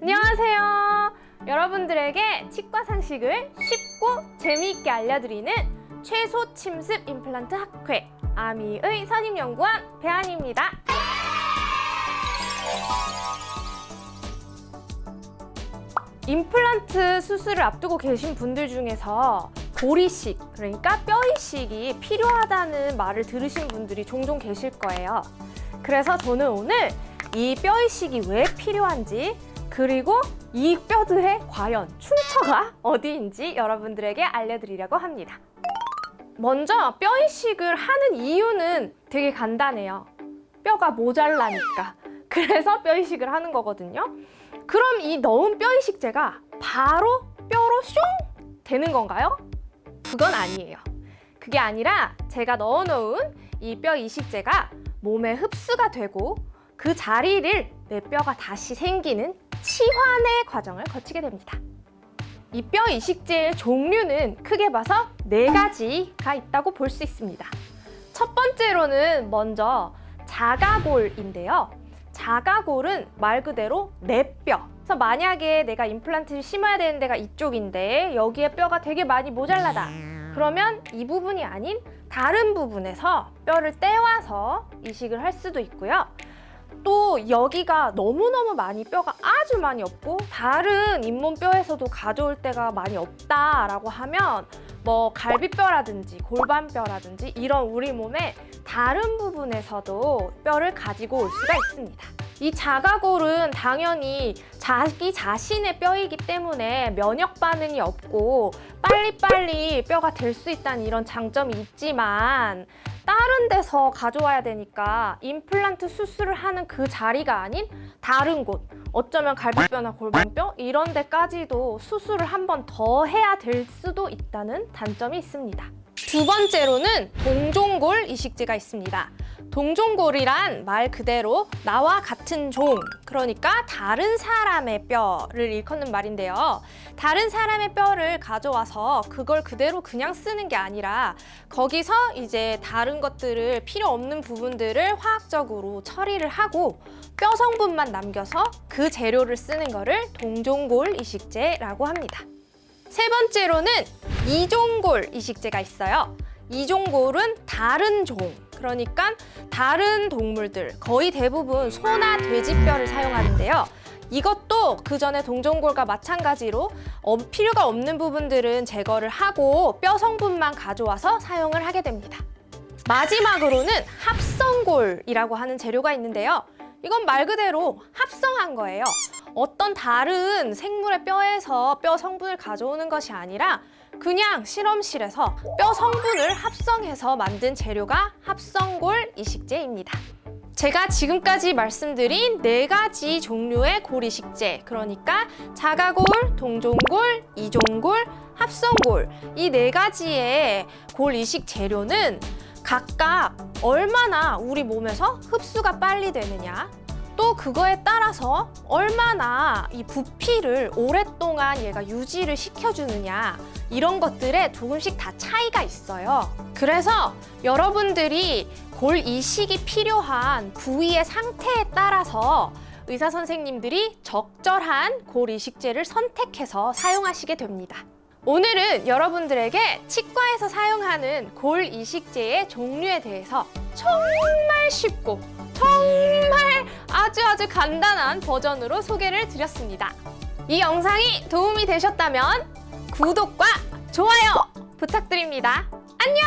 안녕하세요. 여러분들에게 치과 상식을 쉽고 재미있게 알려드리는 최소 침습 임플란트 학회 아미의 선임연구원 배안입니다. 임플란트 수술을 앞두고 계신 분들 중에서 고리식, 그러니까 뼈이식이 필요하다는 말을 들으신 분들이 종종 계실 거예요. 그래서 저는 오늘 이 뼈이식이 왜 필요한지, 그리고 이 뼈들의 과연 출처가 어디인지 여러분들에게 알려드리려고 합니다. 먼저 뼈이식을 하는 이유는 되게 간단해요. 뼈가 모자라니까. 그래서 뼈이식을 하는 거거든요. 그럼 이 넣은 뼈이식제가 바로 뼈로 슝 되는 건가요? 그건 아니에요. 그게 아니라 제가 넣어놓은 이 뼈 이식제가 몸에 흡수가 되고 그 자리를 내 뼈가 다시 생기는 치환의 과정을 거치게 됩니다. 이 뼈 이식제의 종류는 크게 봐서 4가지가 있다고 볼 수 있습니다. 첫 번째로는 먼저 자가골인데요. 자가골은 말 그대로 내 뼈. 그래서 만약에 내가 임플란트를 심어야 되는 데가 이쪽인데 여기에 뼈가 되게 많이 모자라다. 그러면 이 부분이 아닌 다른 부분에서 뼈를 떼와서 이식을 할 수도 있고요. 또 여기가 너무너무 많이 뼈가 아주 많이 없고 다른 잇몸뼈에서도 가져올 때가 많이 없다라고 하면 뭐 갈비뼈라든지 골반뼈라든지 이런 우리 몸의 다른 부분에서도 뼈를 가지고 올 수가 있습니다. 이 자가골은 당연히 자기 자신의 뼈이기 때문에 면역 반응이 없고 빨리빨리 뼈가 될 수 있다는 이런 장점이 있지만 다른 데서 가져와야 되니까 임플란트 수술을 하는 그 자리가 아닌 다른 곳, 어쩌면 갈비뼈나 골반뼈 이런 데까지도 수술을 한 번 더 해야 될 수도 있다는 단점이 있습니다. 두 번째로는 동종골 이식제가 있습니다. 동종골이란 말 그대로 나와 같은 종, 그러니까 다른 사람의 뼈를 일컫는 말인데요. 다른 사람의 뼈를 가져와서 그걸 그대로 그냥 쓰는 게 아니라 거기서 이제 다른 것들을 필요 없는 부분들을 화학적으로 처리를 하고 뼈 성분만 남겨서 그 재료를 쓰는 거를 동종골 이식제라고 합니다. 세 번째로는 이종골 이식제가 있어요. 이종골은 다른 종, 그러니까 다른 동물들, 거의 대부분 소나 돼지뼈를 사용하는데요. 이것도 그 전에 동종골과 마찬가지로 필요가 없는 부분들은 제거를 하고 뼈 성분만 가져와서 사용을 하게 됩니다. 마지막으로는 합성골이라고 하는 재료가 있는데요. 이건 말 그대로 합성한 거예요. 어떤 다른 생물의 뼈에서 뼈 성분을 가져오는 것이 아니라 그냥 실험실에서 뼈 성분을 합성해서 만든 재료가 합성골 이식제입니다. 제가 지금까지 말씀드린 4가지 종류의 골 이식제, 그러니까 자가골, 동종골, 이종골, 합성골, 이 4가지의 골 이식 재료는 각각 얼마나 우리 몸에서 흡수가 빨리 되느냐, 또 그거에 따라서 얼마나 이 부피를 오랫동안 얘가 유지를 시켜주느냐, 이런 것들에 조금씩 다 차이가 있어요. 그래서 여러분들이 골 이식이 필요한 부위의 상태에 따라서 의사 선생님들이 적절한 골 이식제를 선택해서 사용하시게 됩니다. 오늘은 여러분들에게 치과에서 사용하는 골 이식제의 종류에 대해서 정말 쉽고 정말 아주 간단한 버전으로 소개를 드렸습니다. 이 영상이 도움이 되셨다면 구독과 좋아요 부탁드립니다. 안녕!